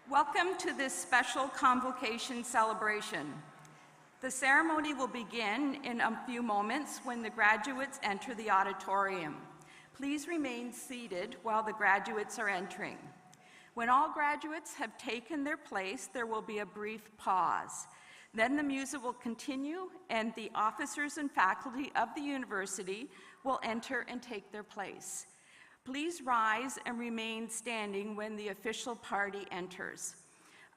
Welcome to this special convocation celebration. The ceremony will begin in a few moments when the graduates enter the auditorium. Please remain seated while the graduates are entering. When all graduates have taken their place, there will be a brief pause. Then the music will continue and the officers and faculty of the university will enter and take their place. Please rise and remain standing when the official party enters.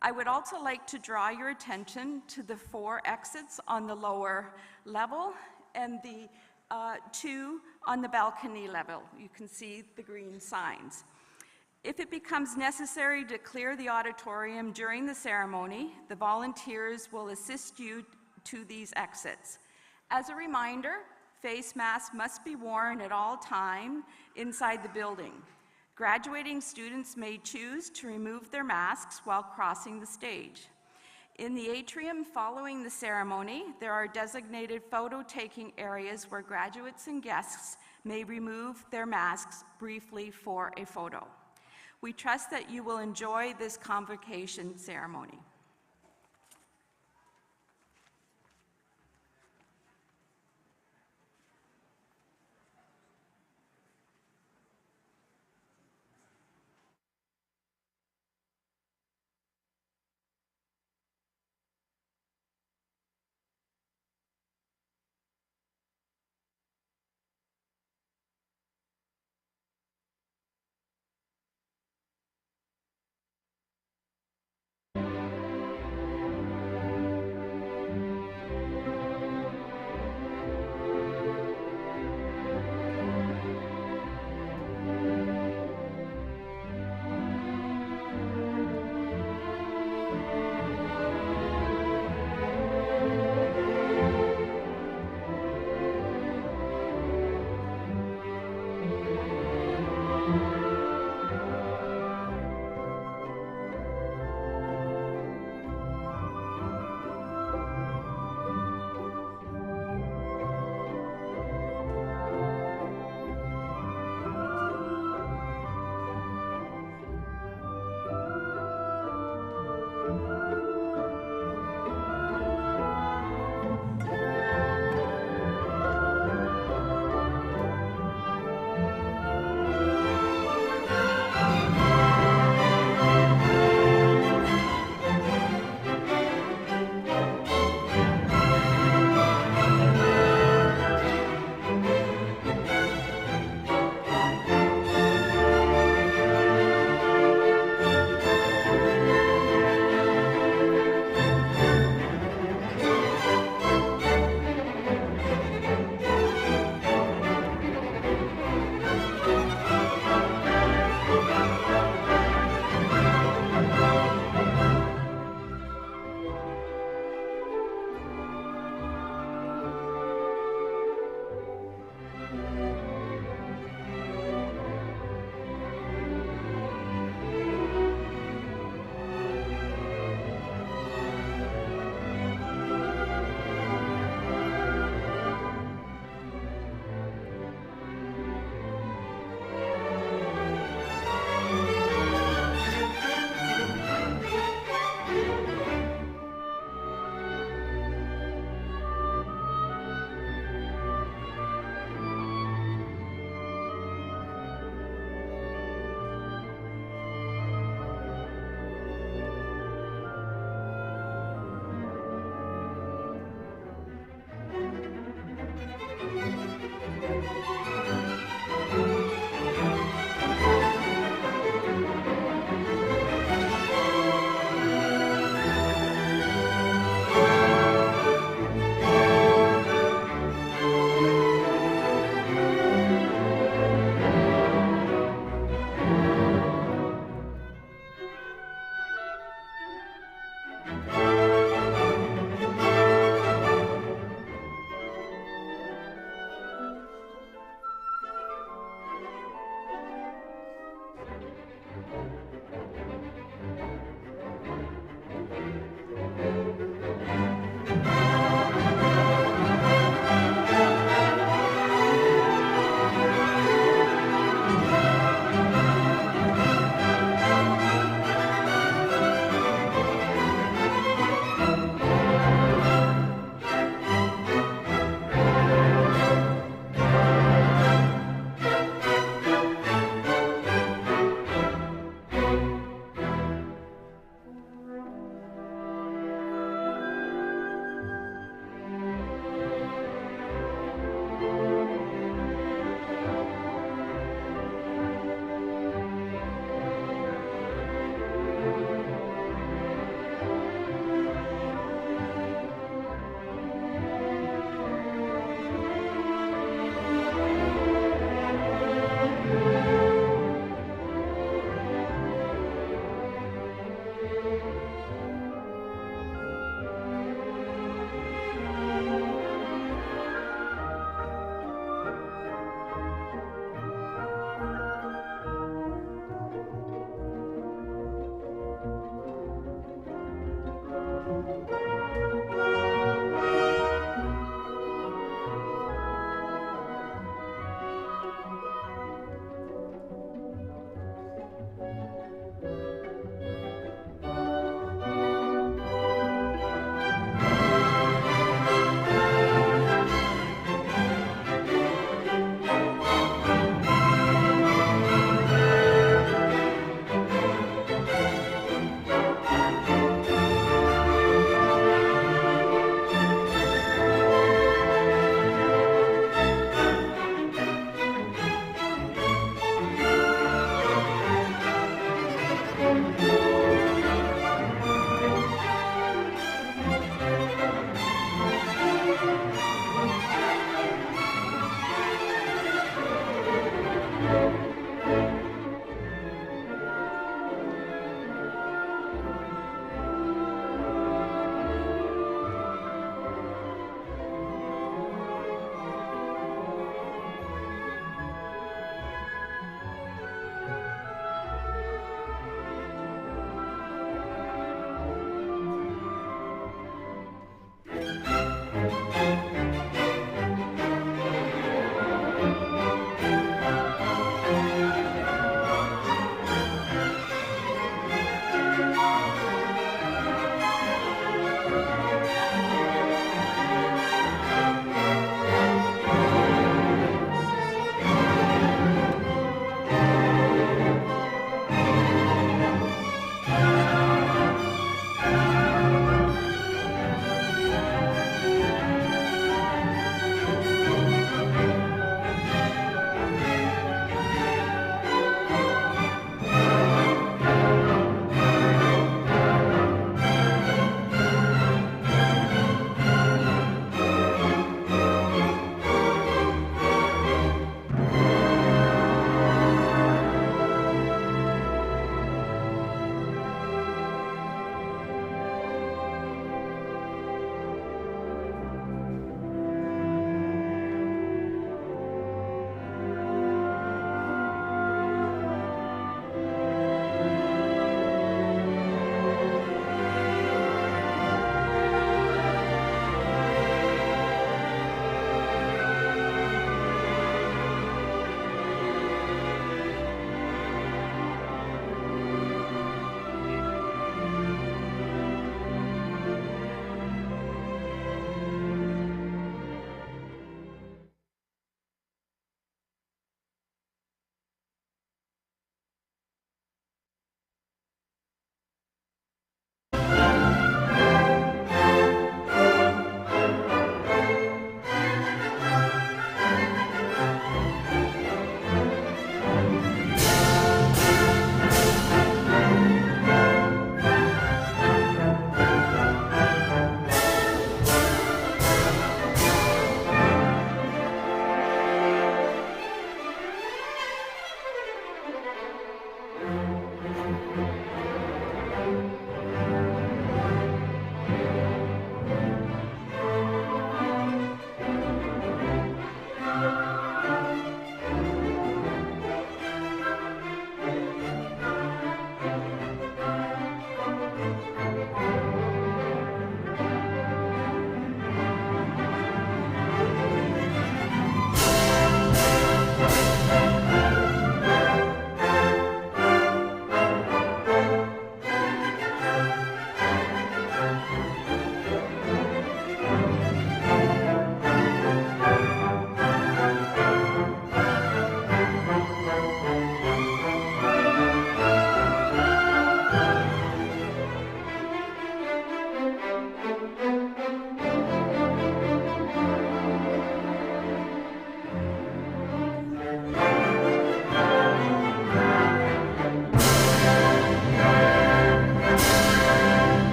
I would also like to draw your attention to the 4 exits on the lower level and the 2 on the balcony level. You can see the green signs. If it becomes necessary to clear the auditorium during the ceremony, the volunteers will assist you to these exits. As a reminder, face masks must be worn at all times inside the building. Graduating students may choose to remove their masks while crossing the stage. In the atrium following the ceremony, there are designated photo-taking areas where graduates and guests may remove their masks briefly for a photo. We trust that you will enjoy this convocation ceremony.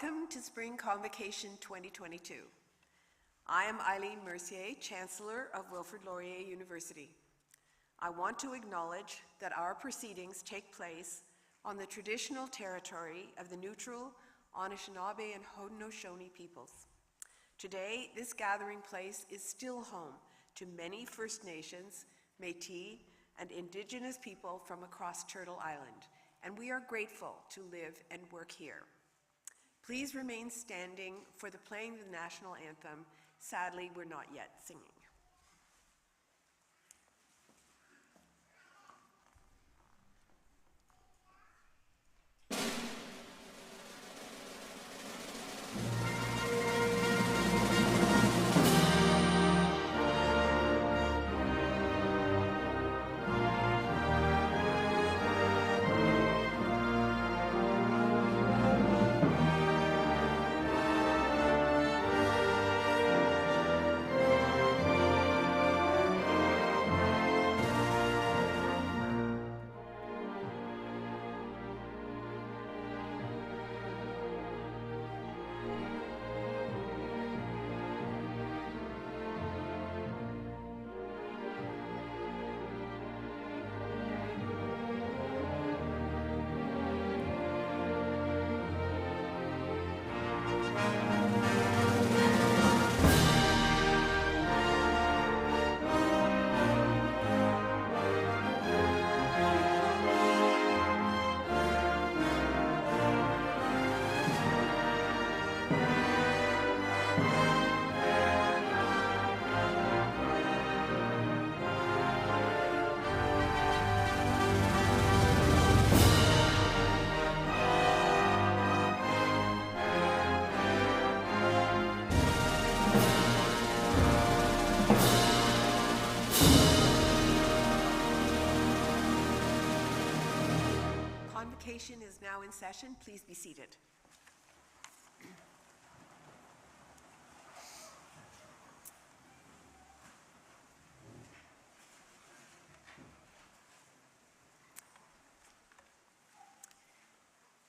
Welcome to Spring Convocation 2022. I am Eileen Mercier, Chancellor of Wilfrid Laurier University. I want to acknowledge that our proceedings take place on the traditional territory of the neutral Anishinaabe and Haudenosaunee peoples. Today, this gathering place is still home to many First Nations, Métis, and Indigenous people from across Turtle Island, and we are grateful to live and work here. Please remain standing for the playing of the national anthem. Sadly, we're not yet singing. Convocation is now in session. Please be seated.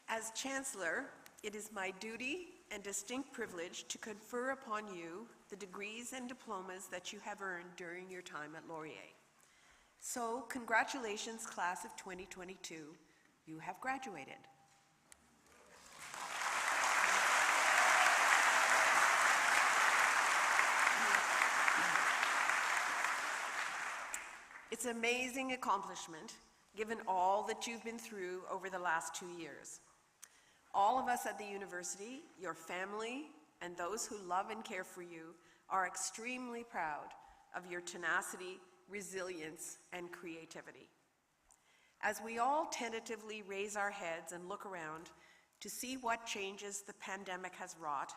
As Chancellor, it is my duty and distinct privilege to confer upon you the degrees and diplomas that you have earned during your time at Laurier. So, congratulations, class of 2022. You have graduated. It's an amazing accomplishment, given all that you've been through over the last 2 years. All of us at the university, your family, and those who love and care for you are extremely proud of your tenacity, resilience, and creativity. As we all tentatively raise our heads and look around to see what changes the pandemic has wrought,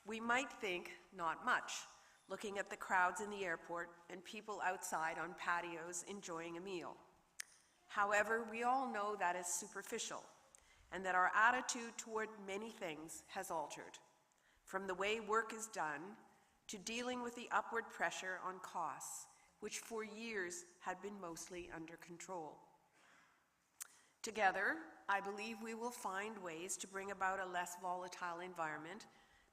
we might think not much, looking at the crowds in the airport and people outside on patios enjoying a meal. However, we all know that is superficial, and that our attitude toward many things has altered, from the way work is done to dealing with the upward pressure on costs, which for years had been mostly under control. Together, I believe we will find ways to bring about a less volatile environment,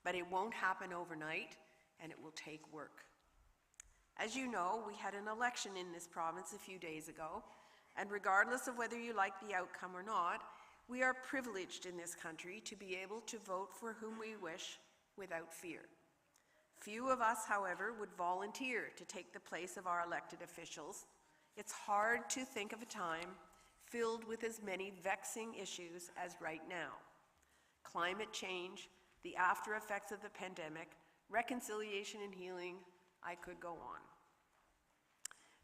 but it won't happen overnight, and it will take work. As you know, we had an election in this province a few days ago, and regardless of whether you like the outcome or not, we are privileged in this country to be able to vote for whom we wish without fear. Few of us, however, would volunteer to take the place of our elected officials. It's hard to think of a time filled with as many vexing issues as right now. Climate change, the after effects of the pandemic, reconciliation and healing, I could go on.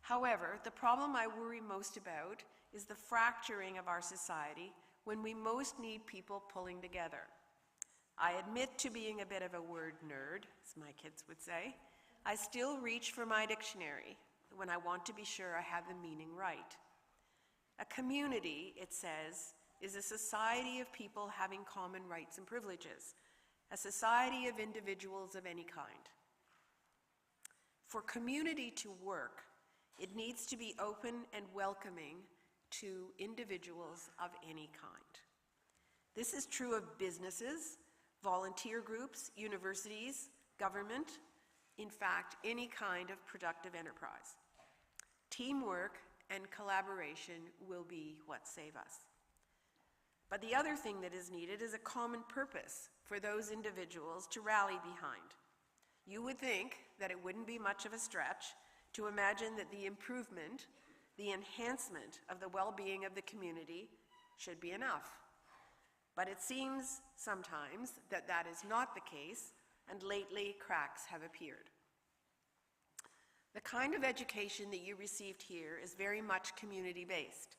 However, the problem I worry most about is the fracturing of our society when we most need people pulling together. I admit to being a bit of a word nerd, as my kids would say. I still reach for my dictionary when I want to be sure I have the meaning right. A community, it says, is a society of people having common rights and privileges, a society of individuals of any kind. For community to work, it needs to be open and welcoming to individuals of any kind. This is true of businesses, volunteer groups, universities, government, in fact, any kind of productive enterprise. Teamwork and collaboration will be what save us. But the other thing that is needed is a common purpose for those individuals to rally behind. You would think that it wouldn't be much of a stretch to imagine that the improvement, the enhancement of the well-being of the community should be enough. But it seems sometimes that that is not the case, and lately cracks have appeared. The kind of education that you received here is very much community-based.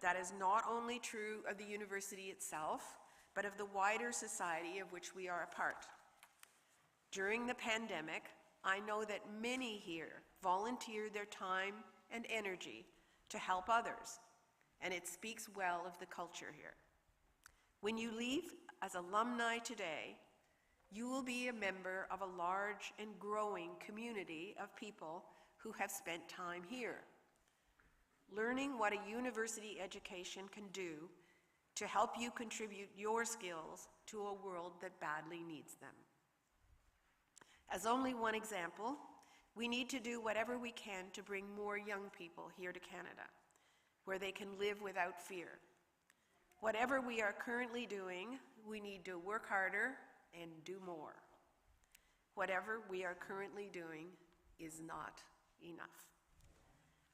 That is not only true of the university itself, but of the wider society of which we are a part. During the pandemic, I know that many here volunteered their time and energy to help others, and it speaks well of the culture here. When you leave as alumni today, you will be a member of a large and growing community of people who have spent time here, learning what a university education can do to help you contribute your skills to a world that badly needs them. As only one example, we need to do whatever we can to bring more young people here to Canada, where they can live without fear. Whatever we are currently doing, we need to work harder and do more. Whatever we are currently doing is not enough.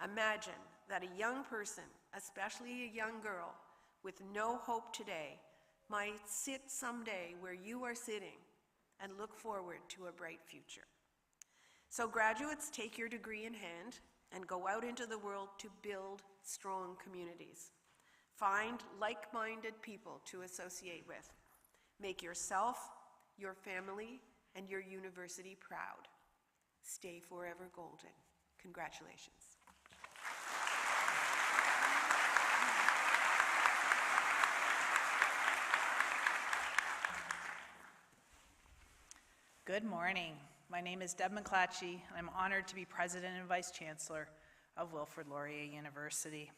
Imagine that a young person, especially a young girl, with no hope today, might sit someday where you are sitting and look forward to a bright future. So graduates, take your degree in hand and go out into the world to build strong communities. Find like-minded people to associate with. Make yourself, your family, and your university proud. Stay forever golden. Congratulations. Good morning. My name is Deb McClatchy, and I'm honored to be President and Vice Chancellor of Wilfrid Laurier University.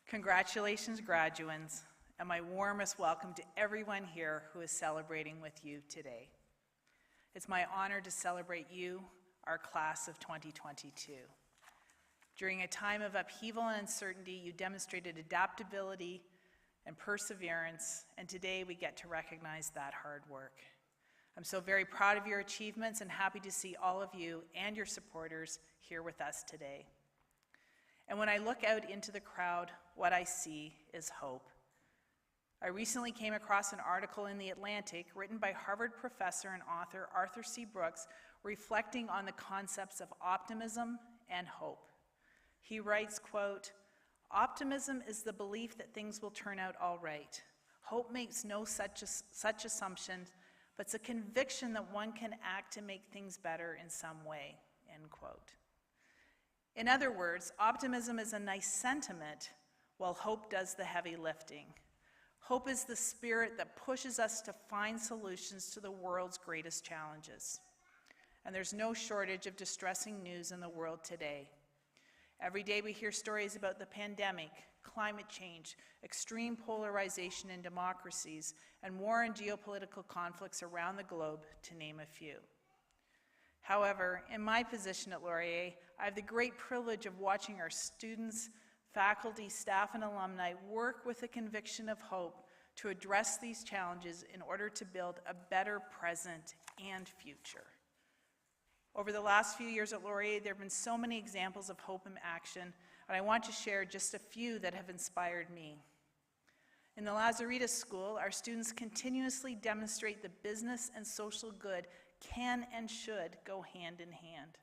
Congratulations, graduands, and my warmest welcome to everyone here who is celebrating with you today. It's my honor to celebrate you, our class of 2022. During a time of upheaval and uncertainty, you demonstrated adaptability and perseverance, and today we get to recognize that hard work. I'm so very proud of your achievements and happy to see all of you and your supporters here with us today. And when I look out into the crowd, what I see is hope. I recently came across an article in The Atlantic written by Harvard professor and author Arthur C. Brooks reflecting on the concepts of optimism and hope. He writes, quote, "Optimism is the belief that things will turn out all right. Hope makes no such assumptions, but it's a conviction that one can act to make things better in some way," end quote. In other words, optimism is a nice sentiment, while hope does the heavy lifting. Hope is the spirit that pushes us to find solutions to the world's greatest challenges. And there's no shortage of distressing news in the world today. Every day we hear stories about the pandemic, climate change, extreme polarization in democracies, and war and geopolitical conflicts around the globe, to name a few. However, in my position at Laurier, I have the great privilege of watching our students, faculty, staff, and alumni work with a conviction of hope to address these challenges in order to build a better present and future. Over the last few years at Laurier, there have been so many examples of hope in action, and I want to share just a few that have inspired me. In the Lazaridis School, our students continuously demonstrate the business and social good can and should go hand in hand.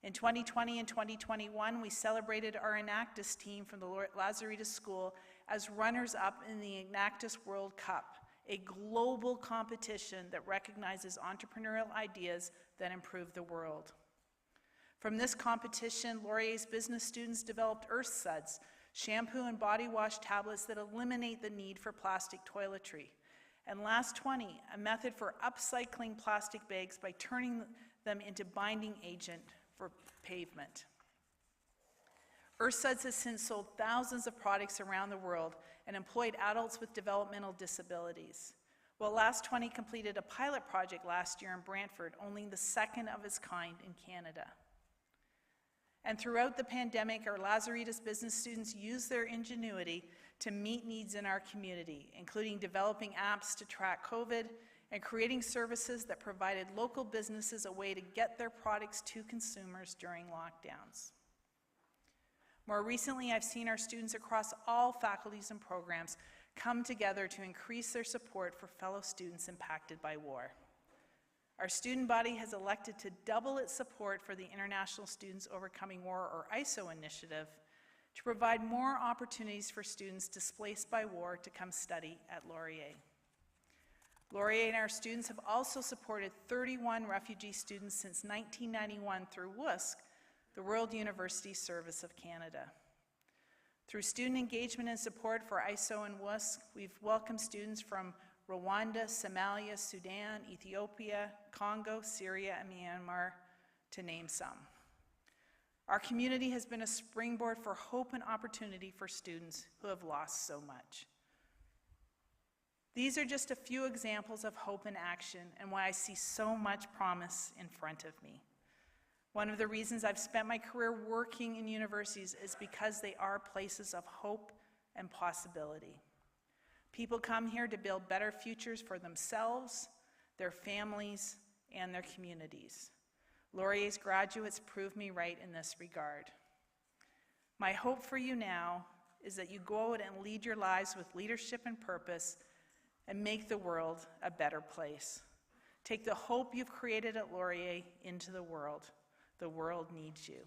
In 2020 and 2021, we celebrated our Enactus team from the Lazaridis School as runners-up in the Enactus World Cup, a global competition that recognizes entrepreneurial ideas that improve the world. From this competition, Laurier's business students developed Earth Suds, shampoo and body wash tablets that eliminate the need for plastic toiletry. And Last 20, a method for upcycling plastic bags by turning them into binding agent for pavement. Earth Suds has since sold thousands of products around the world and employed adults with developmental disabilities. Well, Last 20 completed a pilot project last year in Brantford, only the second of its kind in Canada. And throughout the pandemic, our Laurier business students used their ingenuity to meet needs in our community, including developing apps to track COVID and creating services that provided local businesses a way to get their products to consumers during lockdowns. More recently, I've seen our students across all faculties and programs come together to increase their support for fellow students impacted by war. Our student body has elected to double its support for the International Students Overcoming War, or ISO initiative, to provide more opportunities for students displaced by war to come study at Laurier. Laurier and our students have also supported 31 refugee students since 1991 through WUSC, the World University Service of Canada. Through student engagement and support for ISO and WUSC, we've welcomed students from Rwanda, Somalia, Sudan, Ethiopia, Congo, Syria, and Myanmar, to name some. Our community has been a springboard for hope and opportunity for students who have lost so much. These are just a few examples of hope in action and why I see so much promise in front of me. One of the reasons I've spent my career working in universities is because they are places of hope and possibility. People come here to build better futures for themselves, their families, and their communities. Laurier's graduates prove me right in this regard. My hope for you now is that you go out and lead your lives with leadership and purpose and make the world a better place. Take the hope you've created at Laurier into the world. The world needs you.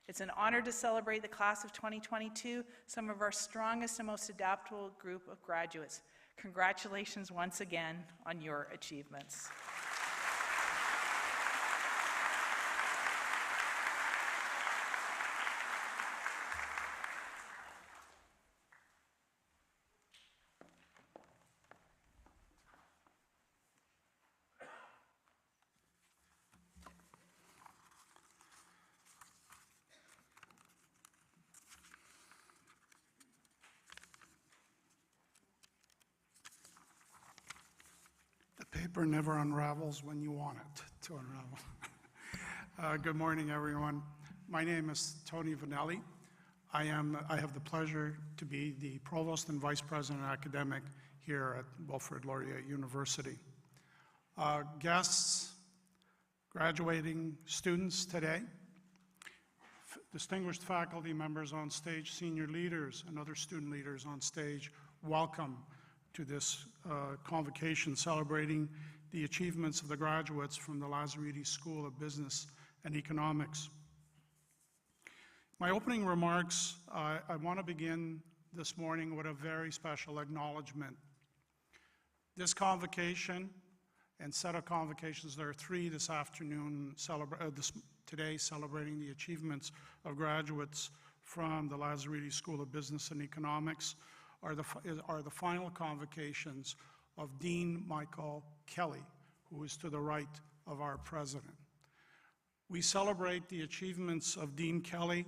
It's an honor to celebrate the class of 2022, some of our strongest and most adaptable group of graduates. Congratulations once again on your achievements. Paper never unravels when you want it to unravel. Good morning, everyone. My name is Tony Vanelli. I have the pleasure to be the Provost and Vice President Academic here at Wilfrid Laurier University. Guests, graduating students today, distinguished faculty members on stage, senior leaders, and other student leaders on stage, welcome to this convocation celebrating the achievements of the graduates from the Laurier School of Business and Economics. My opening remarks, I want to begin this morning with a very special acknowledgement. This convocation and set of convocations, there are three this afternoon, today celebrating the achievements of graduates from the Laurier School of Business and Economics, are the final convocations of Dean Michael Kelly, who is to the right of our president. We celebrate the achievements of Dean Kelly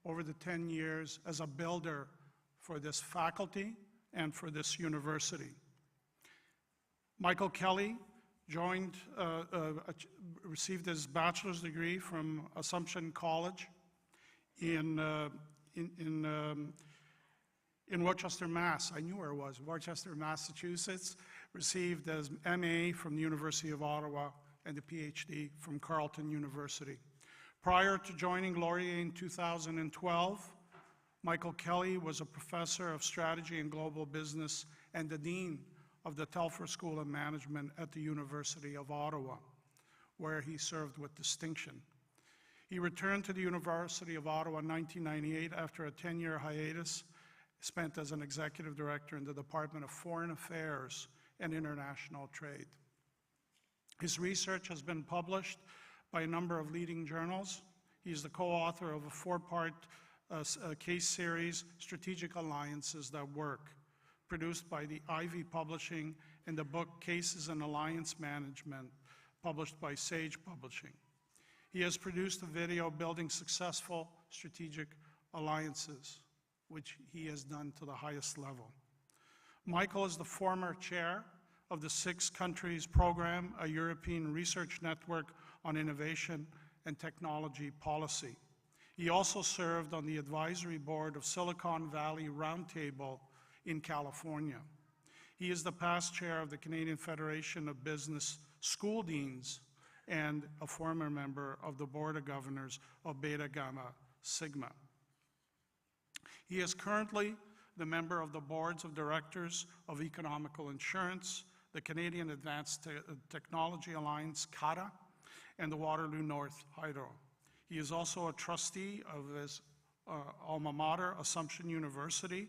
over the 10 years as a builder for this faculty and for this university. Michael Kelly received his bachelor's degree from Assumption College in Rochester, Mass. I knew where it was, Rochester, Massachusetts. Received his MA from the University of Ottawa and a PhD from Carleton University. Prior to joining Laurier in 2012, Michael Kelly was a professor of strategy and global business and the dean of the Telfer School of Management at the University of Ottawa, where he served with distinction. He returned to the University of Ottawa in 1998 after a 10-year hiatus spent as an executive director in the Department of Foreign Affairs and International Trade. His research has been published by a number of leading journals. He's the co-author of a four-part case series, Strategic Alliances That Work, produced by the Ivy Publishing, and the book Cases in Alliance Management, published by Sage Publishing. He has produced a video, Building Successful Strategic Alliances, which he has done to the highest level. Michael is the former chair of the 6 Countries Program, a European research network on innovation and technology policy. He also served on the advisory board of Silicon Valley Roundtable in California. He is the past chair of the Canadian Federation of Business School Deans and a former member of the Board of Governors of Beta Gamma Sigma. He is currently the member of the boards of directors of Economical Insurance, the Canadian Advanced Technology Alliance, CADA, and the Waterloo North Hydro. He is also a trustee of his alma mater, Assumption University,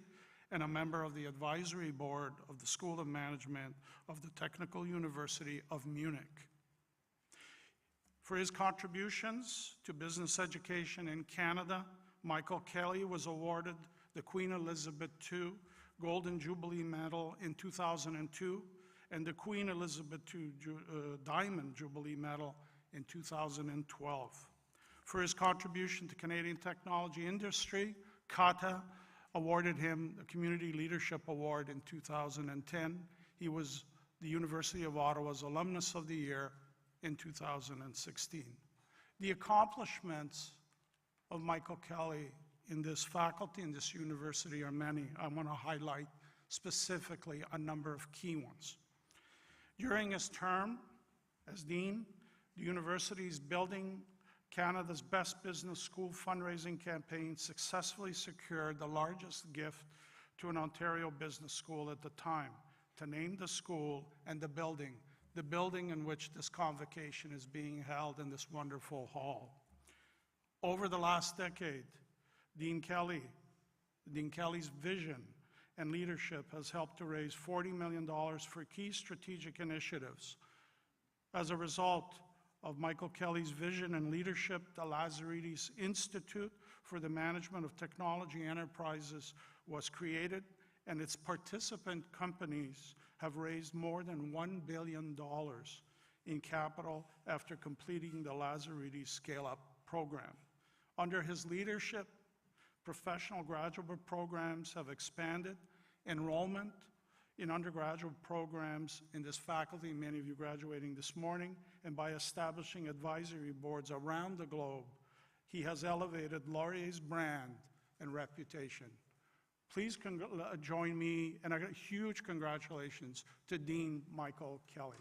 and a member of the advisory board of the School of Management of the Technical University of Munich. For his contributions to business education in Canada, Michael Kelly was awarded the Queen Elizabeth II Golden Jubilee Medal in 2002 and the Queen Elizabeth II Diamond Jubilee Medal in 2012. For his contribution to Canadian technology industry, CATA awarded him the Community Leadership Award in 2010. He was the University of Ottawa's Alumnus of the Year in 2016. The accomplishments of Michael Kelly in this faculty, in this university, are many. I want to highlight specifically a number of key ones. During his term as Dean, the university's Building Canada's Best Business School fundraising campaign successfully secured the largest gift to an Ontario business school at the time, to name the school and the building in which this convocation is being held in this wonderful hall. Over the last decade, Dean Kelly's vision and leadership has helped to raise $40 million for key strategic initiatives. As a result of Michael Kelly's vision and leadership, the Lazaridis Institute for the Management of Technology Enterprises was created, and its participant companies have raised more than $1 billion in capital after completing the Lazaridis Scale-Up program. Under his leadership, professional graduate programs have expanded. Enrollment in undergraduate programs in this faculty, many of you graduating this morning, and by establishing advisory boards around the globe, he has elevated Laurier's brand and reputation. Please join me in a huge congratulations to Dean Michael Kelly.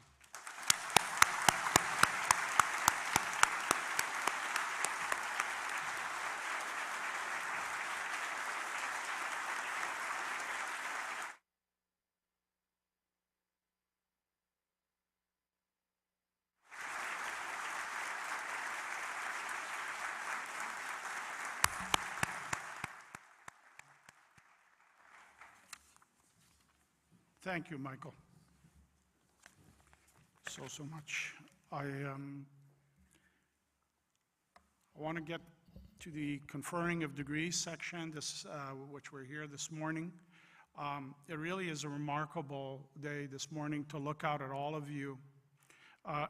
Thank you, Michael, so much. I want to get to the conferring of degrees section, which we're here this morning. It really is a remarkable day this morning to look out at all of you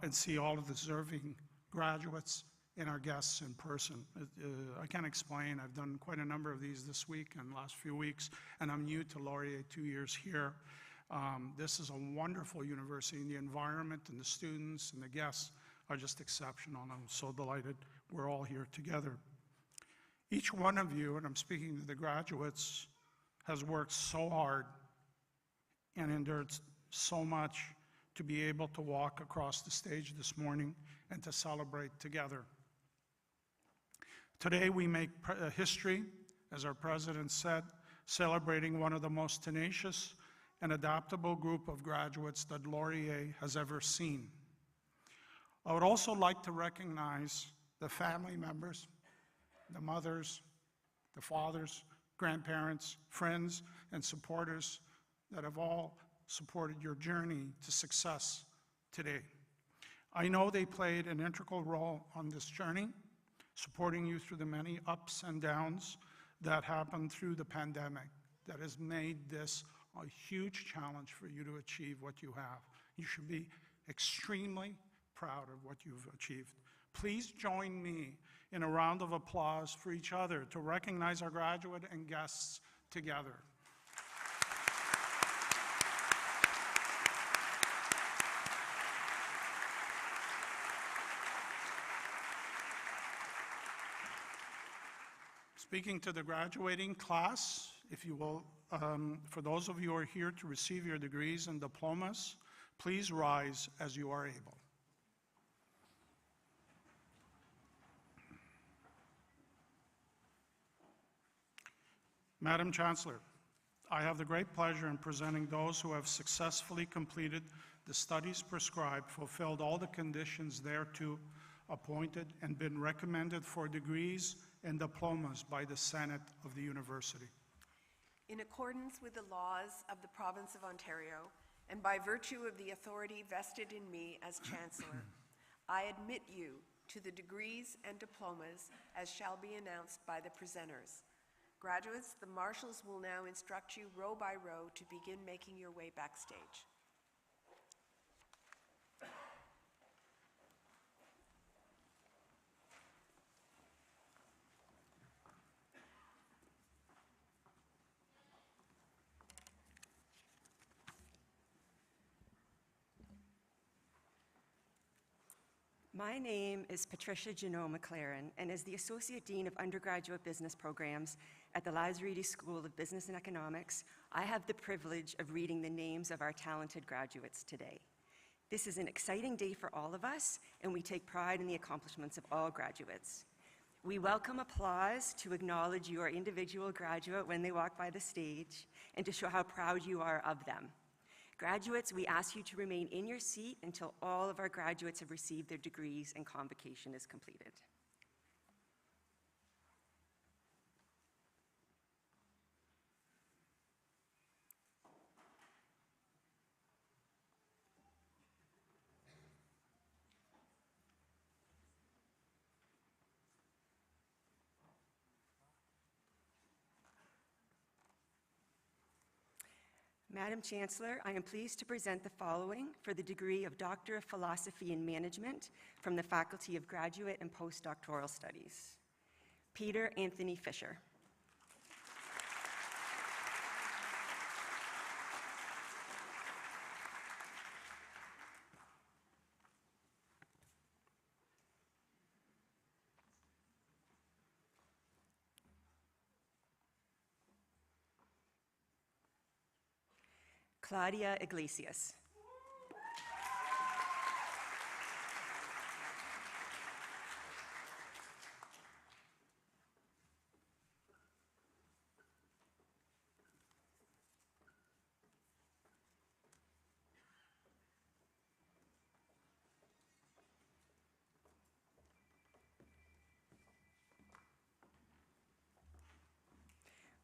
and see all of the deserving graduates and our guests in person. I can't explain. I've done quite a number of these this week and last few weeks, and I'm new to Laurier, 2 years here. This is a wonderful university, and the environment and the students and the guests are just exceptional, and I'm so delighted we're all here together. Each one of you, and I'm speaking to the graduates, has worked so hard and endured so much to be able to walk across the stage this morning and to celebrate together. Today we make history, as our president said, celebrating one of the most tenacious and adaptable group of graduates that Laurier has ever seen. I would also like to recognize the family members, the mothers, the fathers, grandparents, friends, and supporters that have all supported your journey to success today. I know they played an integral role on this journey, supporting you through the many ups and downs that happened through the pandemic that has made this a huge challenge for you to achieve what you have. You should be extremely proud of what you've achieved. Please join me in a round of applause for each other to recognize our graduate and guests together. Speaking to the graduating class, if you will, for those of you who are here to receive your degrees and diplomas, please rise as you are able. Madam Chancellor, I have the great pleasure in presenting those who have successfully completed the studies prescribed, fulfilled all the conditions thereto appointed, and been recommended for degrees and diplomas by the Senate of the University. In accordance with the laws of the Province of Ontario, and by virtue of the authority vested in me as Chancellor, I admit you to the degrees and diplomas as shall be announced by the presenters. Graduates, the marshals will now instruct you row by row to begin making your way backstage. My name is Patricia Janot McLaren, and as the Associate Dean of Undergraduate Business Programs at the Laurier School of Business and Economics, I have the privilege of reading the names of our talented graduates today. This is an exciting day for all of us, and we take pride in the accomplishments of all graduates. We welcome applause to acknowledge your individual graduate when they walk by the stage and to show how proud you are of them. Graduates, we ask you to remain in your seat until all of our graduates have received their degrees and convocation is completed. Madam Chancellor, I am pleased to present the following for the degree of Doctor of Philosophy in Management from the Faculty of Graduate and Postdoctoral Studies. Peter Anthony Fisher. Claudia Iglesias.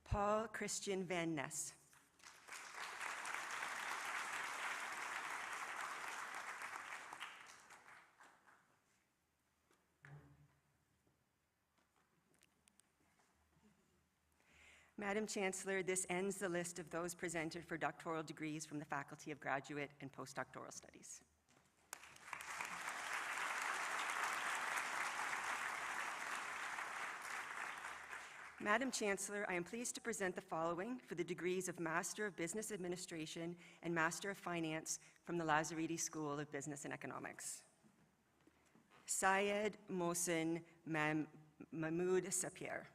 Paul Christian Van Ness. Madam Chancellor, this ends the list of those presented for doctoral degrees from the Faculty of Graduate and Postdoctoral Studies. Madam Chancellor, I am pleased to present the following for the degrees of Master of Business Administration and Master of Finance from the Laurier School of Business and Economics. Syed Mohsen Mahmoud Sapir.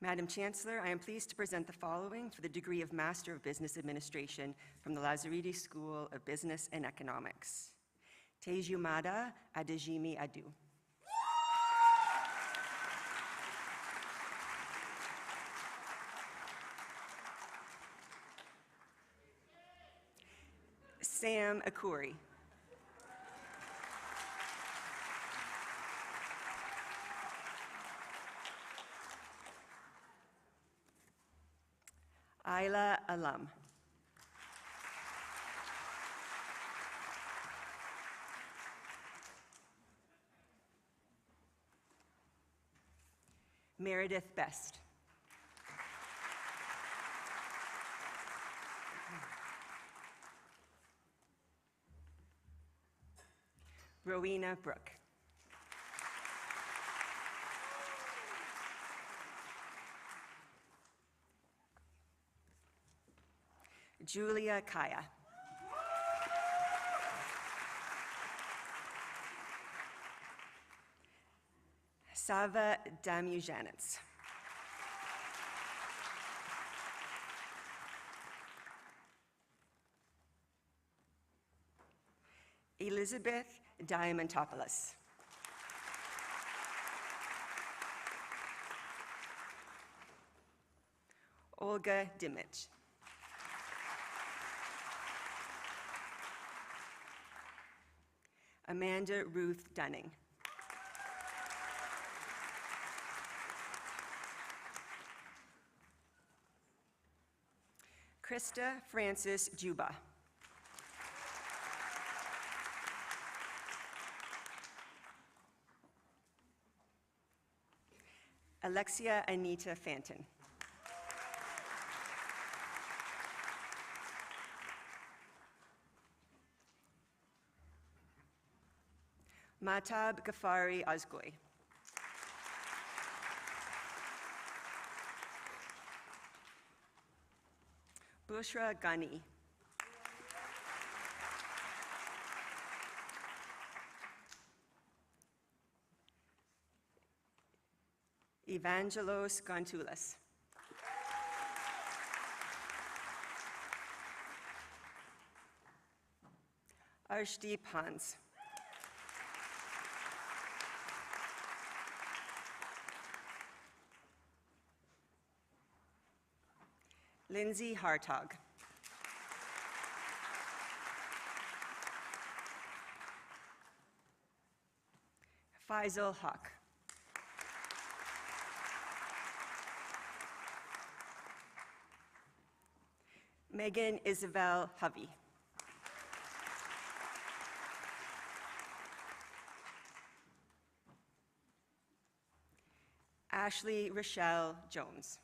Madam Chancellor, I am pleased to present the following for the degree of Master of Business Administration from the Laurier School of Business and Economics. Tejumada Adejimi Adu. Sam Akuri. Ayla Alam. Meredith Best. Rowena Brooke. Julia Kaya. Sava Damujanets. Elizabeth Diamantopoulos. Olga Dimich. Amanda Ruth Dunning. Krista Francis Juba. Alexia Anita Fanton. Matab Ghaffari Azgoy. Bushra Ghani. Evangelos Gontulas. Arshdeep Hans. Lindsay Hartog. Faisal Haq. Megan Isabel Hovey. Ashley Rochelle Jones.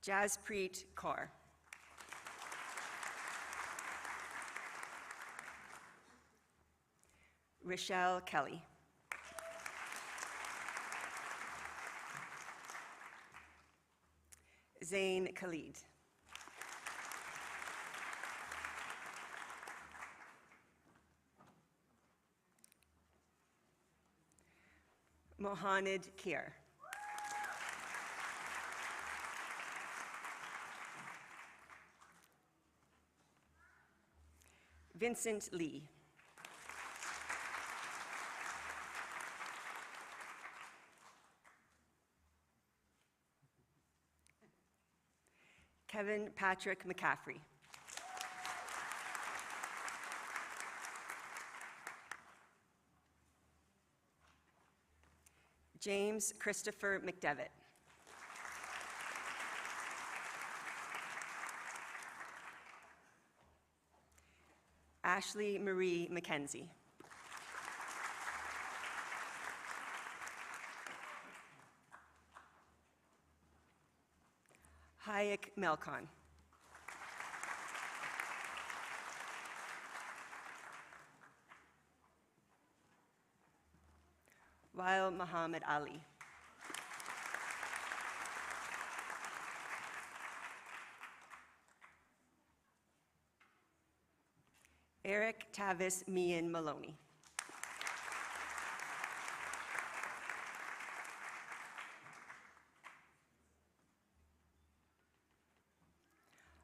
Jaspreet Kaur. Rochelle Kelly. Zain Khalid. Mohamed Kier. Vincent Lee. Kevin Patrick McCaffrey. James Christopher McDevitt. Ashley Marie McKenzie. Hayek Melkon. Wael Muhammad Ali. Eric Tavis Meehan Maloney.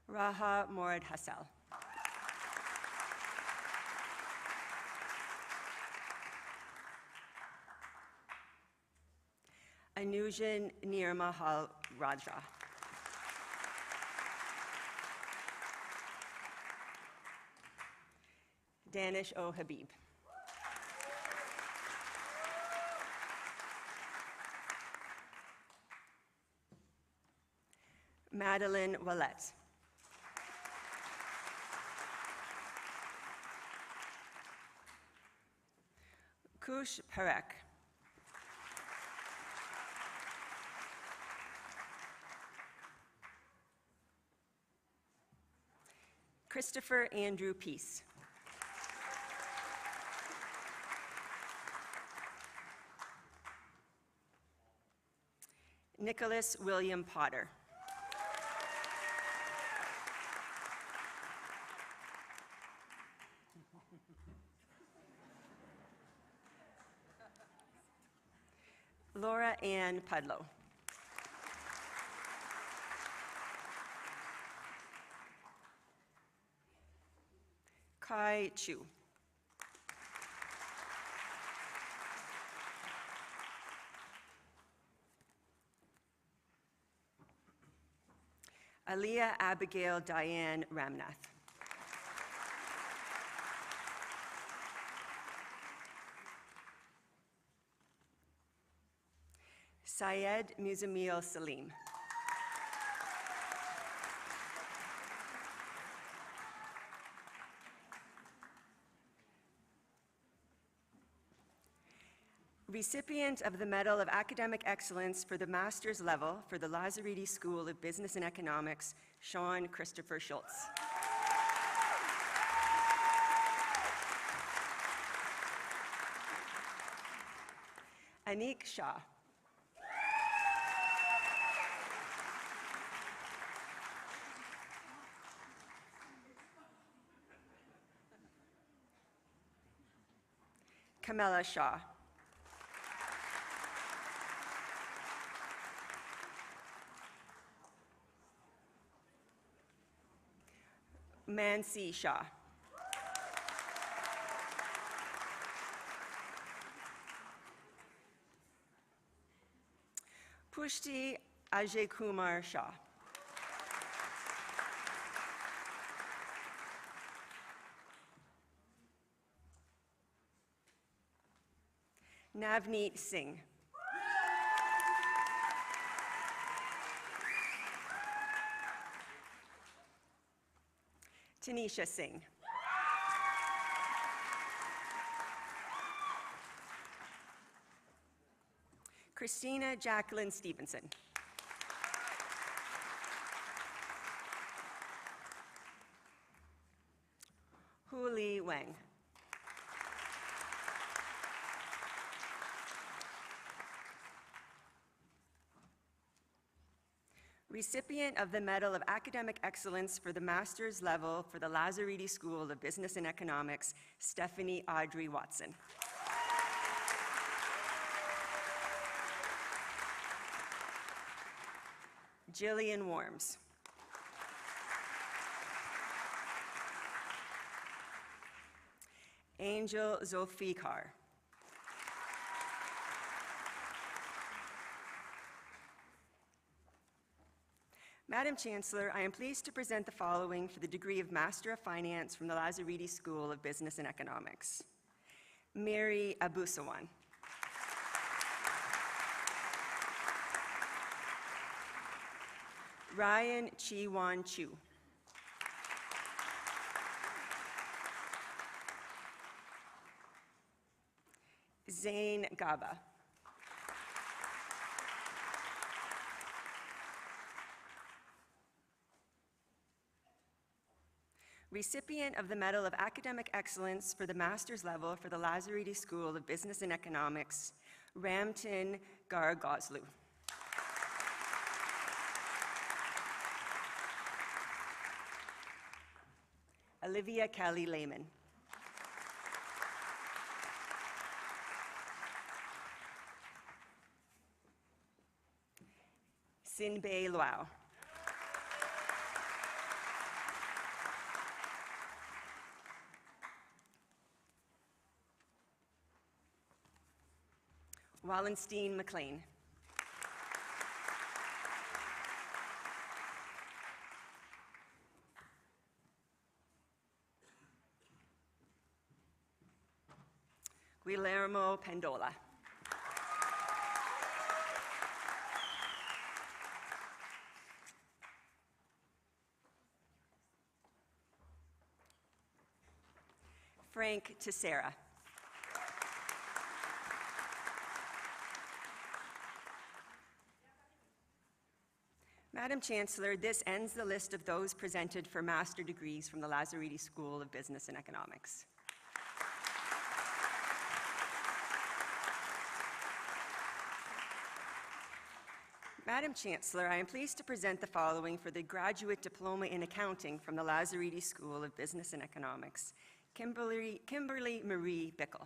Raha Morad Hassel. Anujan Nirmahal Raja. Danish O. Habib. Madeline Willette. Kush Parekh. Christopher Andrew Peace. Nicholas William Potter. Laura Ann Pudlow. Kai Chu. Aliyah Abigail Diane Ramnath. Syed Muzamil Salim. Recipient of the Medal of Academic Excellence for the Master's Level for the Laurier School of Business and Economics, Sean Christopher Schultz. Anik Shah. Kamala Shah. Mansi Shah. Pushti Ajay Kumar Shah. Navneet Singh. Tanisha Singh. Christina Jacqueline Stevenson. Huli Wang. Recipient of the Medal of Academic Excellence for the Master's Level for the Laurier School of Business and Economics, Stephanie Audrey Watson. Jillian Worms. Angel Zulfikar. Madam Chancellor, I am pleased to present the following for the degree of Master of Finance from the Laurier School of Business and Economics. Mary Abusawan. Ryan Chi-Wan Chu. Zain Gaba. Recipient of the Medal of Academic Excellence for the Master's Level for the Laurier School of Business and Economics, Ramtin Gargozlu. Olivia Kelly Lehman. Sinbei Luau. Wallenstein McLean. Guillermo Pendola. Frank Tessera. Madam Chancellor, this ends the list of those presented for master degrees from the Laurier School of Business and Economics. Madam Chancellor, I am pleased to present the following for the Graduate Diploma in Accounting from the Laurier School of Business and Economics. Kimberly Marie Bickle.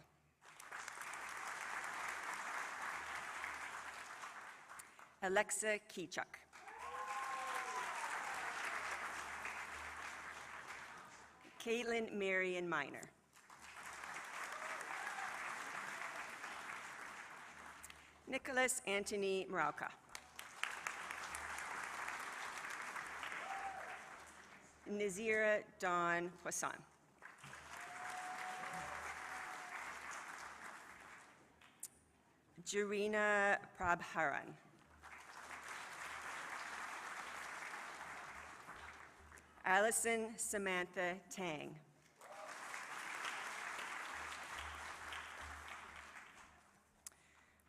Alexa Keychuk. Caitlin Marion Miner. Nicholas Anthony Marauka. Nazira Dawn Poisson. Jarina Prabharan. Allison Samantha Tang.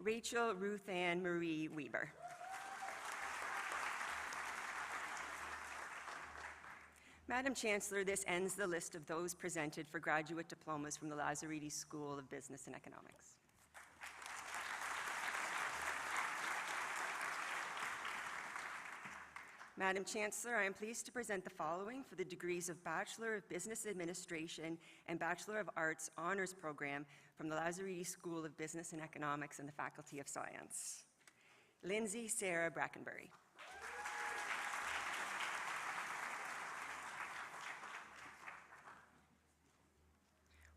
Rachel Ruth Ann Marie Weber. Madam Chancellor, this ends the list of those presented for graduate diplomas from the Laurier School of Business and Economics. Madam Chancellor, I am pleased to present the following for the degrees of Bachelor of Business Administration and Bachelor of Arts Honors Program from the Laurier School of Business and Economics and the Faculty of Science. Lindsay Sarah Brackenbury.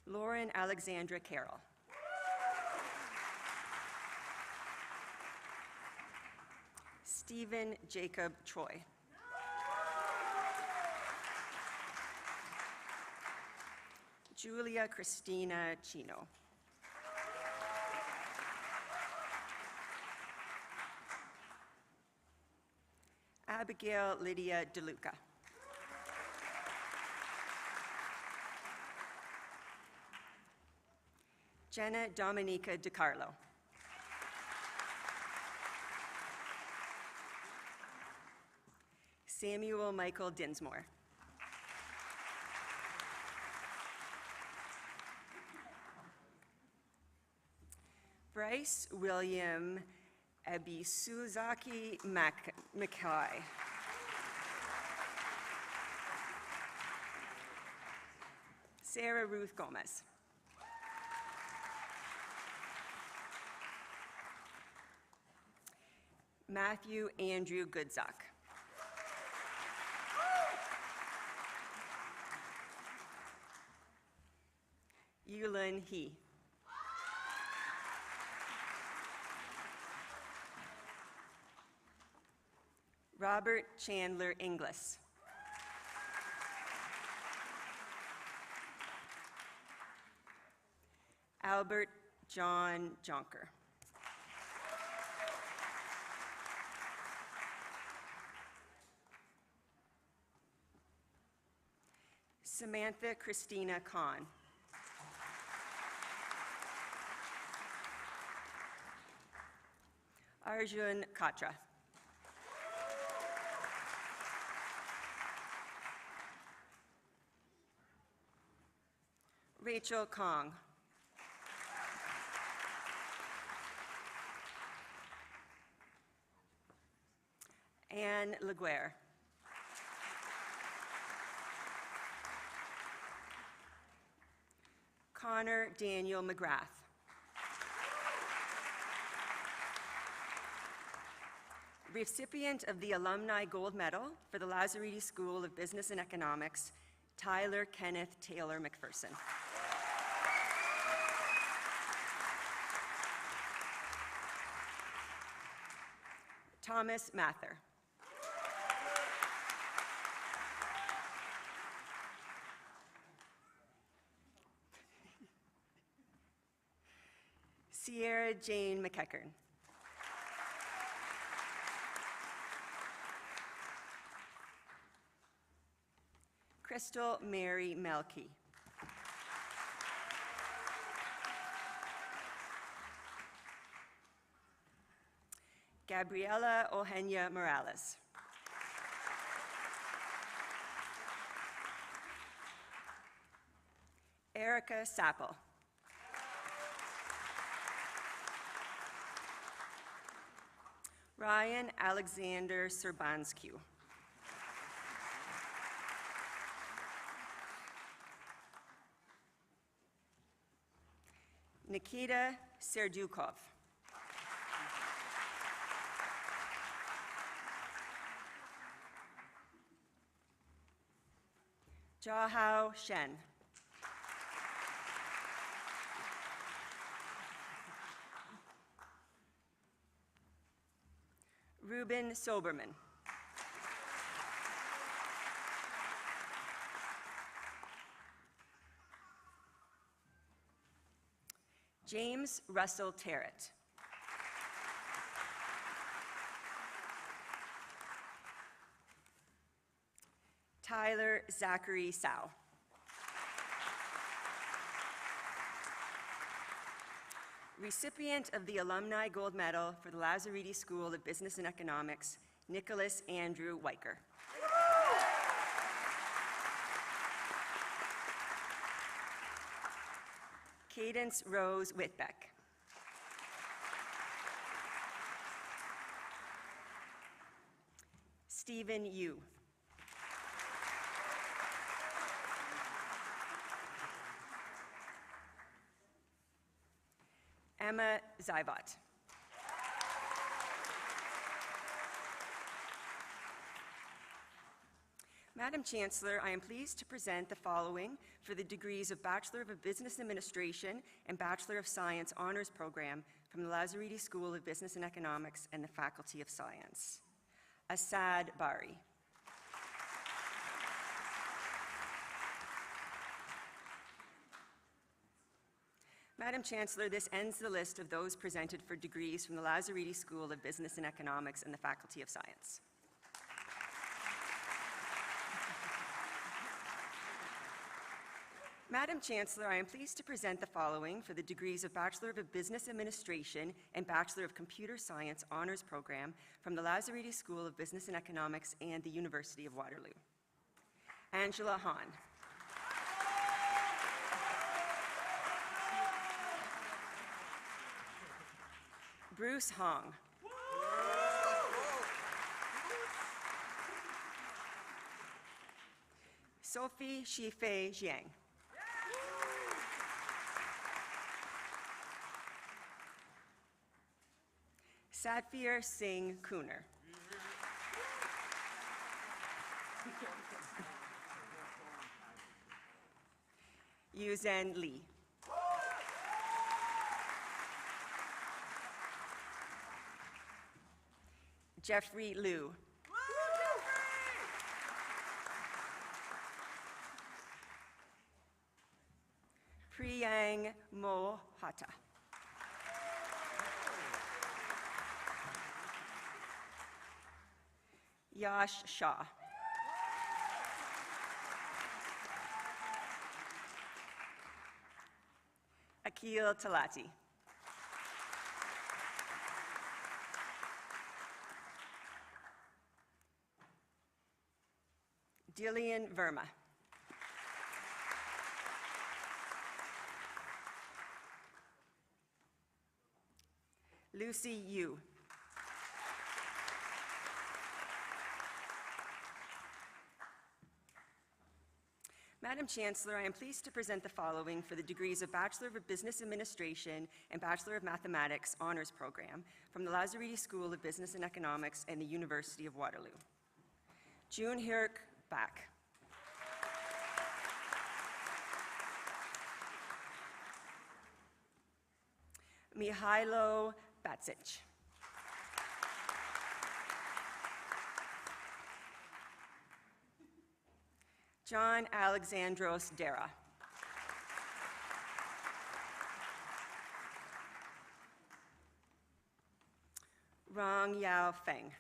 Lauren Alexandra Carroll. Stephen Jacob Troy. Julia Christina Chino. Abigail Lydia DeLuca. Jenna Dominica DiCarlo. Samuel Michael Dinsmore. Bryce William Ebisuzaki McKay. Sarah Ruth Gomez. Matthew Andrew Goodzak. Yulin He. Robert Chandler Inglis. Albert John Jonker. Samantha Christina Kahn. Arjun Katra. Rachel Kong. Anne Laguerre. Connor Daniel McGrath. Recipient of the Alumni Gold Medal for the Laurier School of Business and Economics, Tyler Kenneth Taylor McPherson. Thomas Mather. Sierra Jane McEachern. Crystal Mary Melky. Gabriela Ohenia Morales. Erica Sappel. Ryan Alexander Serbansky. Nikita Serdukov. Jahao Shen. Ruben Soberman. James Russell Terrett. Tyler Zachary Sow. Recipient of the Alumni Gold Medal for the Lazaretti School of Business and Economics, Nicholas Andrew Weicker. Cadence Rose Whitbeck. Stephen Yu. Emma Zybot. Madam Chancellor, I am pleased to present the following for the degrees of Bachelor of Business Administration and Bachelor of Science Honors Program from the Lazaretti School of Business and Economics and the Faculty of Science. Asad Bari. Madam Chancellor, this ends the list of those presented for degrees from the Lazaretti School of Business and Economics and the Faculty of Science. Madam Chancellor, I am pleased to present the following for the degrees of Bachelor of Business Administration and Bachelor of Computer Science Honors Program from the Lazaretti School of Business and Economics and the University of Waterloo. Angela Hahn. Bruce Hong. Sophie Shifei Jiang. Satvir Singh Kuner. Yuzhen Li. Jeffrey Liu. Priyang Mohata. Yash Shah. Akil Talati. Dillian Verma. Lucy Yu. Madam Chancellor, I am pleased to present the following for the degrees of Bachelor of Business Administration and Bachelor of Mathematics Honors Program from the Lazaretti School of Business and Economics and the University of Waterloo. June Hirk Back. Mihailo Bacic. John Alexandros Dera. Rong Yao Feng.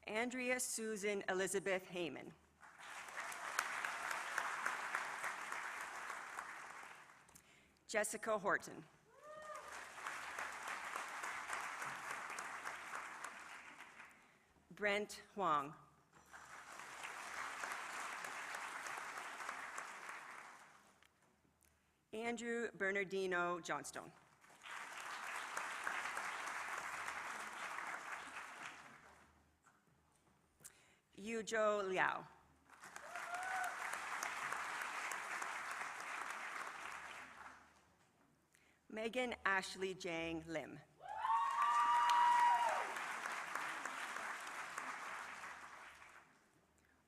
Andrea Susan Elizabeth Heyman. Jessica Horton. Brent Huang. Andrew Bernardino Johnstone. Yuzhou Liao. Megan Ashley Jang Lim.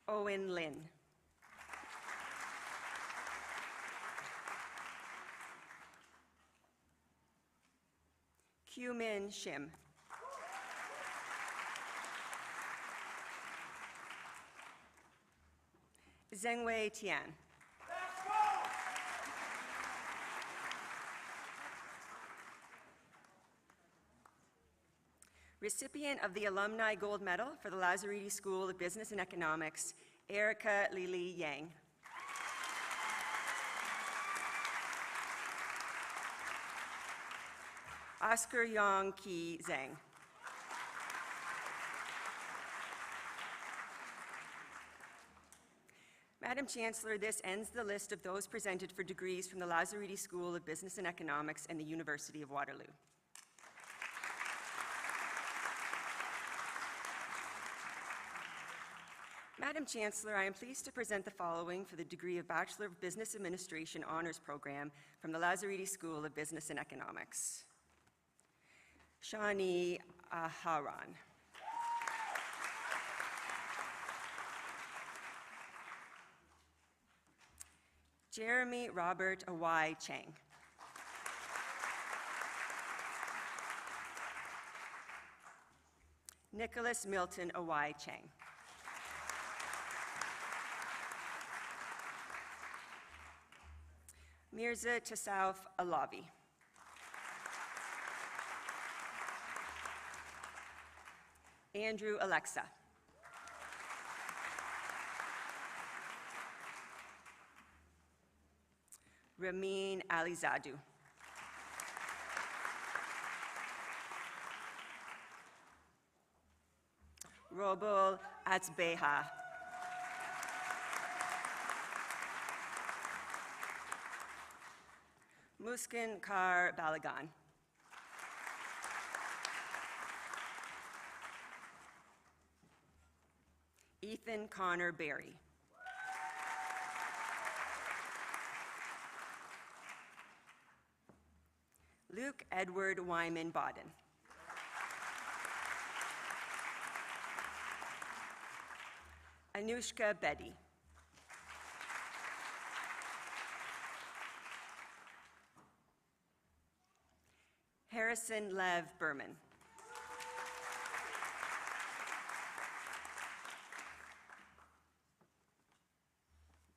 Owen Lin. Q-Min Shim. Zhengwei Tian. Recipient of the Alumni Gold Medal for the Lazaretti School of Business and Economics, Erica Lili Yang. Oscar Yong Ki Zhang. Madam Chancellor, this ends the list of those presented for degrees from the Lazaretti School of Business and Economics and the University of Waterloo. Madam Chancellor, I am pleased to present the following for the degree of Bachelor of Business Administration Honors Program from the Lazaretti School of Business and Economics. Shani Aharon. Jeremy Robert Awai Chang. Nicholas Milton Awai Chang. Mirza Tasauf Alavi. Andrew Alexa. Ramin Alizadu. Robol Atzbeha. Muskin Kar Balagan. Ethan Connor Berry. Luke Edward Wyman Bodden. Anushka Bedi. Harrison Lev Berman.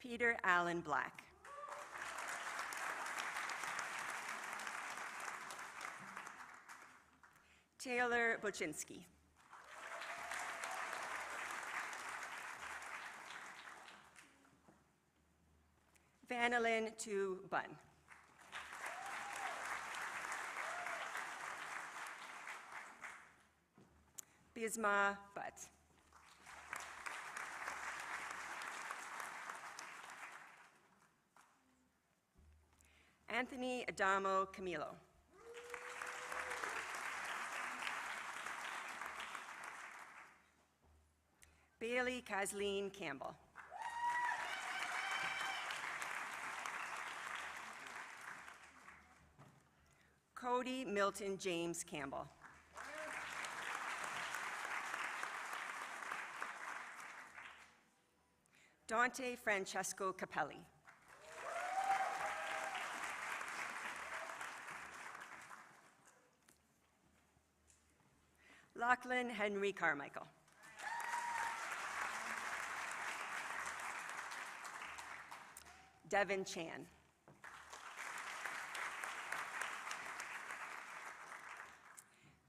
Peter Allen Black. Taylor Boczynski. Vanilyn Tu Bun. Bisma Butt. Anthony Adamo Camilo. Bailey Kathleen Campbell. Cody Milton James Campbell. Dante Francesco Capelli. Lachlan Henry Carmichael. Devin Chan.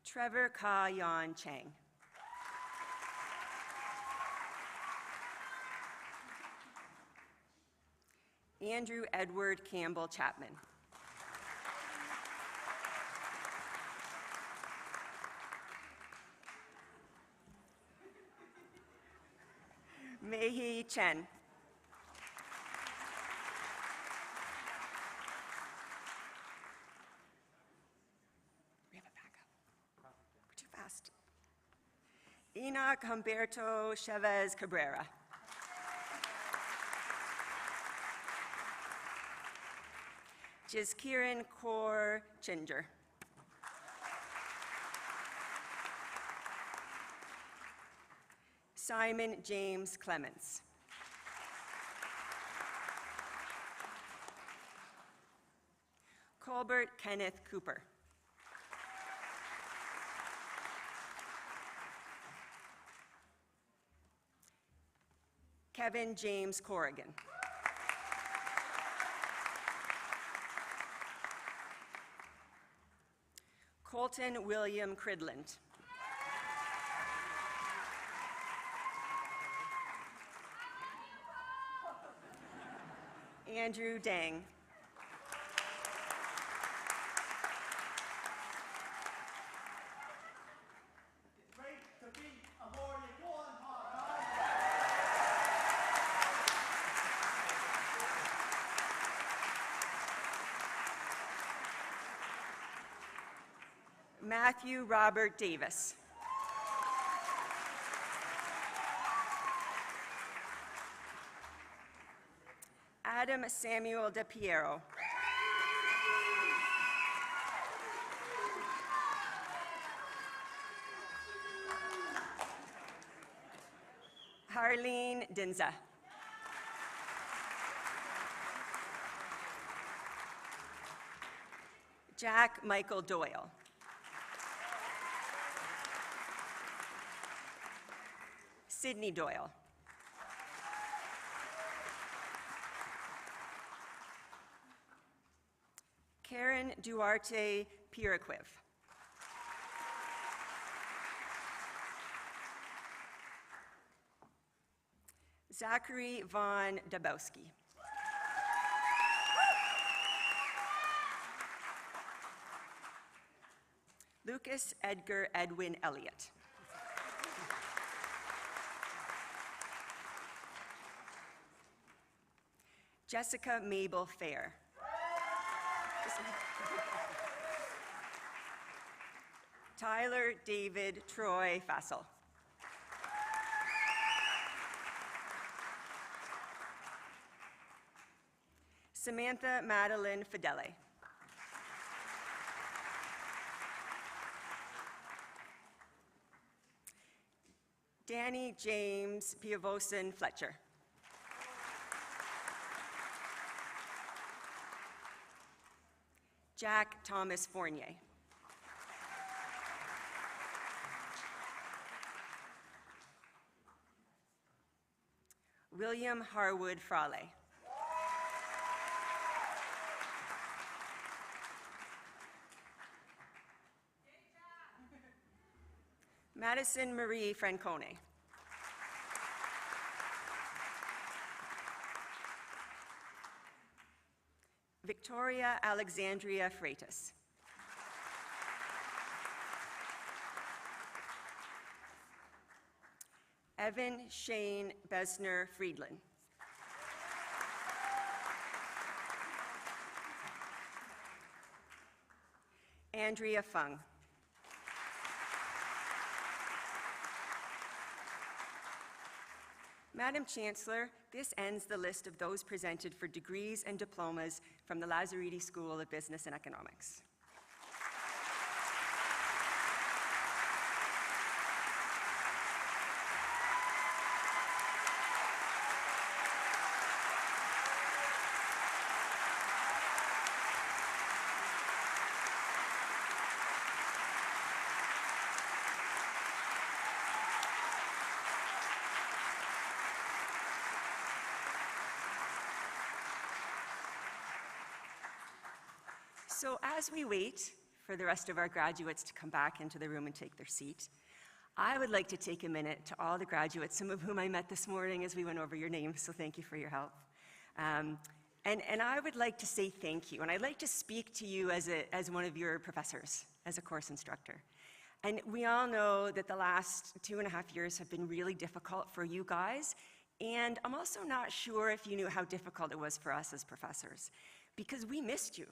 Trevor Ka Yan Chang. Andrew Edward Campbell Chapman. Mei Chen. last. Enoch Humberto Chavez Cabrera. Jizkiran Kaur Chinger. Simon James Clements. Colbert Kenneth Cooper. Kevin James Corrigan. Colton William Cridland. Andrew Dang. Matthew Robert Davis. Adam Samuel DePiero. Harleen Dinza. Jack Michael Doyle. Sydney Doyle. Karen Duarte Piraquiv. Zachary Von Dabowski. Lucas Edgar Edwin Elliott. Jessica Mabel Fair. Tyler David Troy Fassel. Samantha Madeline Fidele. Danny James Piavosin Fletcher. Jack Thomas Fournier. William Harwood Frale. Madison Marie Francone. Victoria Alexandria Freitas. Evan Shane Besner Friedland. Andrea Fung. Madam Chancellor, this ends the list of those presented for degrees and diplomas from the Laurier School of Business and Economics. So as we wait for the rest of our graduates to come back into the room and take their seat, I would like to take a minute to all the graduates, some of whom I met this morning as we went over your names, so thank you for your help. And I would like to say thank you, and I'd like to speak to you as one of your professors, as a course instructor. And we all know that the last 2.5 years have been really difficult for you guys, and I'm also not sure if you knew how difficult it was for us as professors, because we missed you.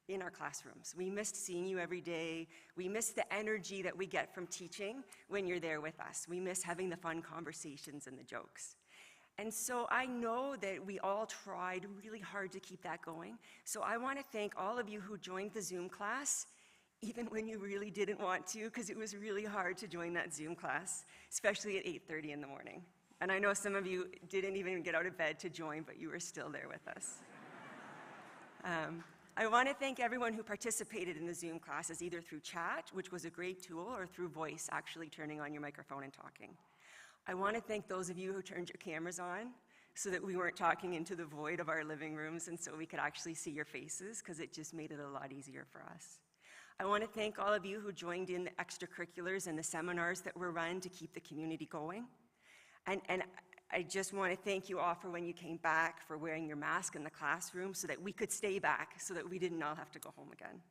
in our classrooms. We missed seeing you every day. We miss the energy that we get from teaching when you're there with us. We miss having the fun conversations and the jokes. And so I know that we all tried really hard to keep that going. So I want to thank all of you who joined the Zoom class, even when you really didn't want to, because it was really hard to join that Zoom class, especially at 8:30 in the morning. And I know some of you didn't even get out of bed to join, but you were still there with us. I want to thank everyone who participated in the Zoom classes, either through chat, which was a great tool, or through voice, actually turning on your microphone and talking. I want to thank those of you who turned your cameras on so that we weren't talking into the void of our living rooms and so we could actually see your faces, because it just made it a lot easier for us. I want to thank all of you who joined in the extracurriculars and the seminars that were run to keep the community going. And I just want to thank you all for when you came back, for wearing your mask in the classroom so that we could stay back, so that we didn't all have to go home again.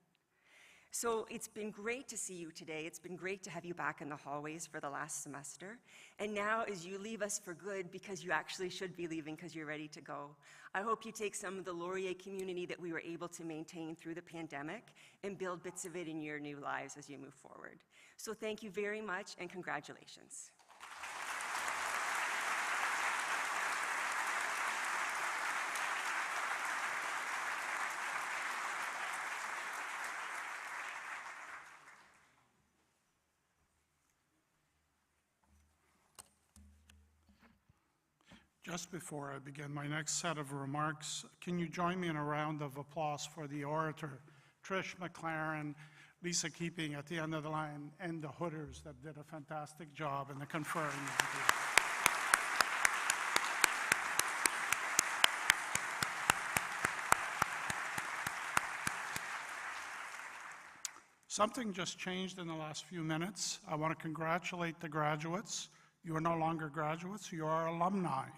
So it's been great to see you today. It's been great to have you back in the hallways for the last semester. And now, as you leave us for good, because you actually should be leaving because you're ready to go, I hope you take some of the Laurier community that we were able to maintain through the pandemic and build bits of it in your new lives as you move forward. So thank you very much, and congratulations. Just before I begin my next set of remarks, can you join me in a round of applause for the orator, Trish McLaren, Lisa Keeping at the end of the line, and the Hooders that did a fantastic job in the conferring. Something just changed in the last few minutes. I want to congratulate the graduates. You are no longer graduates, you are alumni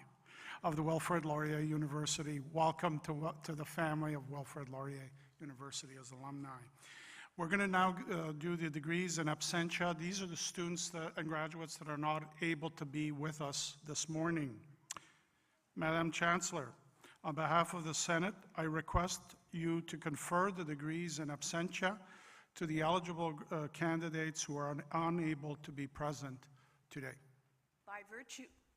of the Wilfrid Laurier University. Welcome to the family of Wilfrid Laurier University as alumni. We're going to now do the degrees in absentia. These are the students and graduates that are not able to be with us this morning. Madam Chancellor, on behalf of the Senate, I request you to confer the degrees in absentia to the eligible candidates who are unable to be present today.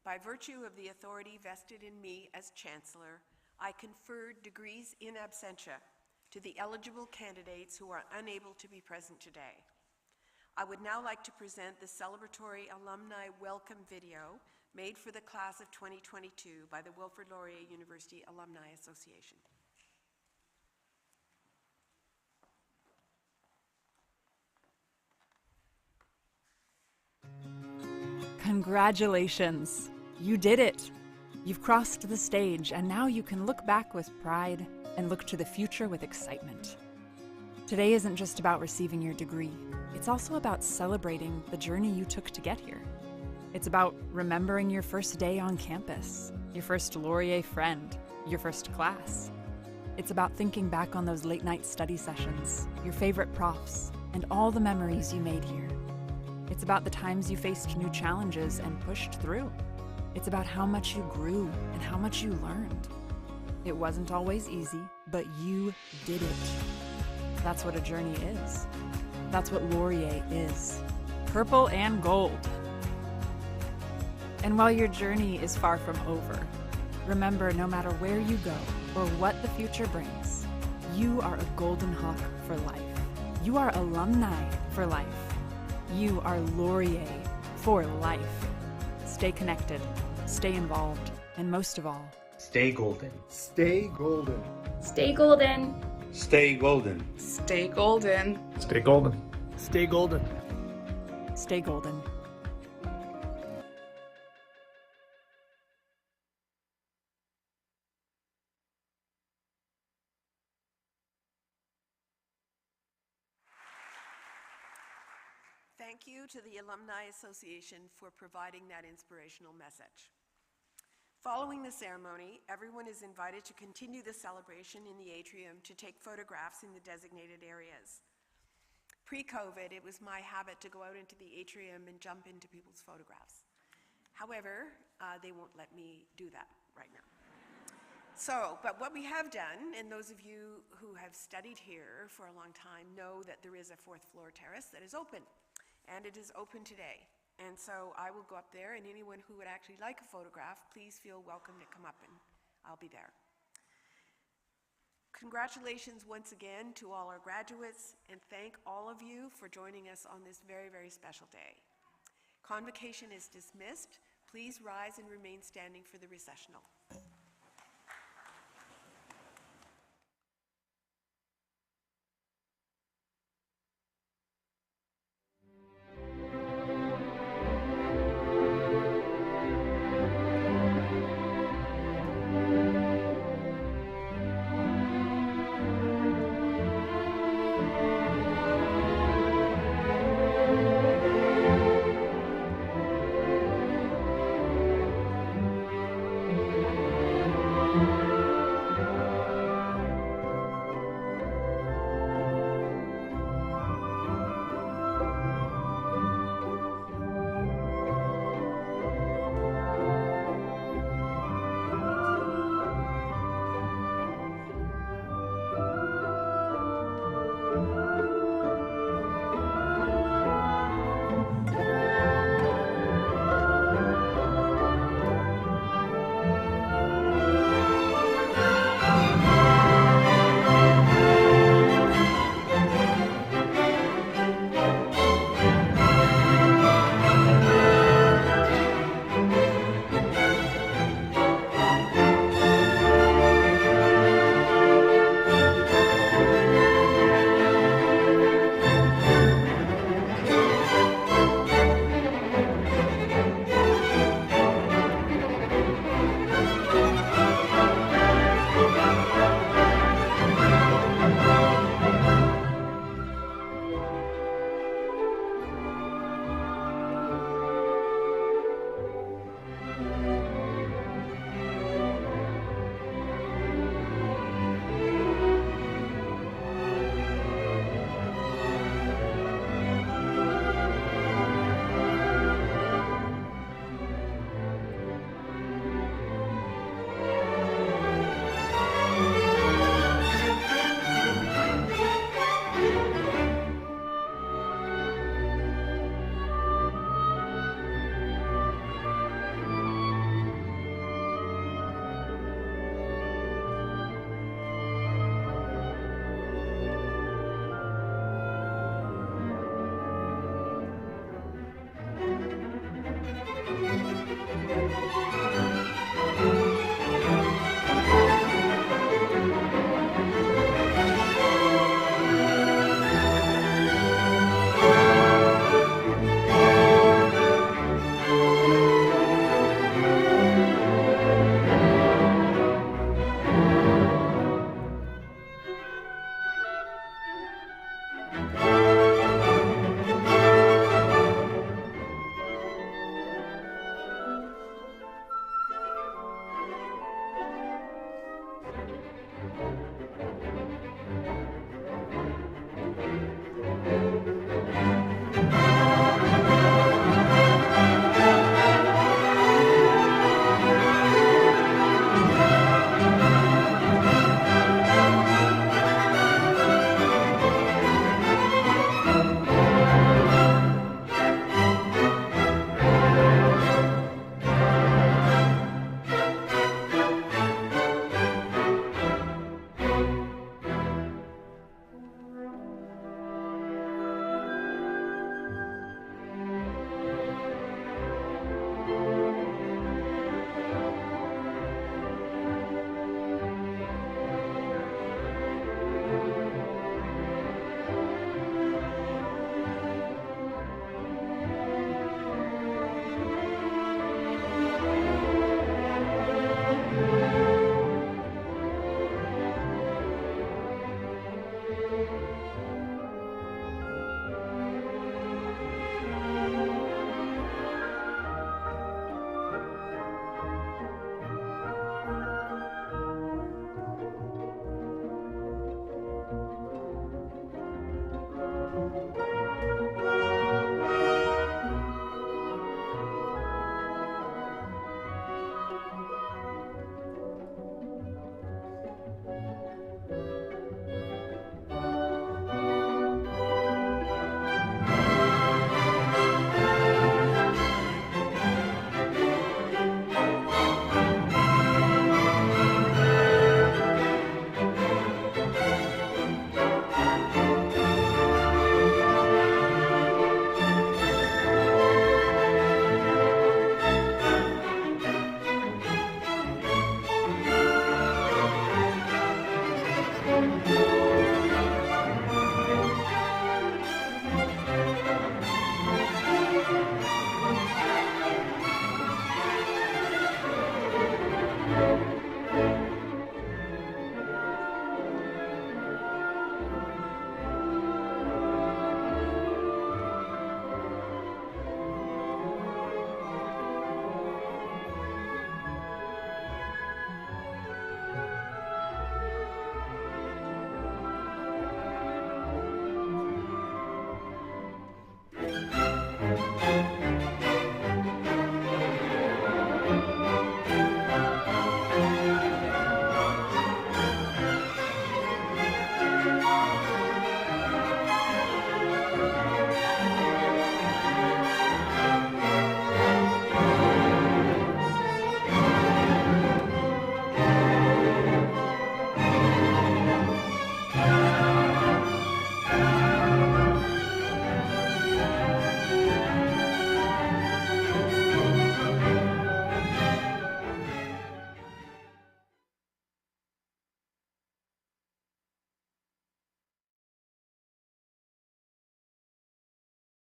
By virtue of the authority vested in me as Chancellor, I confer degrees in absentia to the eligible candidates who are unable to be present today. I would now like to present the celebratory alumni welcome video made for the class of 2022 by the Wilfrid Laurier University Alumni Association. Congratulations! You did it! You've crossed the stage, and now you can look back with pride and look to the future with excitement. Today isn't just about receiving your degree. It's also about celebrating the journey you took to get here. It's about remembering your first day on campus, your first Laurier friend, your first class. It's about thinking back on those late-night study sessions, your favorite profs, and all the memories you made here. It's about the times you faced new challenges and pushed through. It's about how much you grew and how much you learned. It wasn't always easy, but you did it. That's what a journey is. That's what Laurier is. Purple and gold. And while your journey is far from over, remember, no matter where you go or what the future brings, you are a Golden Hawk for life. You are alumni for life. You are Laurier for life. Stay connected, stay involved, and most of all, stay golden. Stay golden. Stay golden. Stay golden. Stay golden. Stay golden. Stay golden. stay golden. Thank you to the Alumni Association for providing that inspirational message. Following the ceremony, everyone is invited to continue the celebration in the atrium to take photographs in the designated areas. Pre-COVID, it was my habit to go out into the atrium and jump into people's photographs. However, they won't let me do that right now. But what we have done, and those of you who have studied here for a long time know that there is a fourth floor terrace that is open, and it is open today. And so I will go up there, and anyone who would actually like a photograph, please feel welcome to come up, and I'll be there. Congratulations once again to all our graduates, and thank all of you for joining us on this very, very special day. Convocation is dismissed. Please rise and remain standing for the recessional.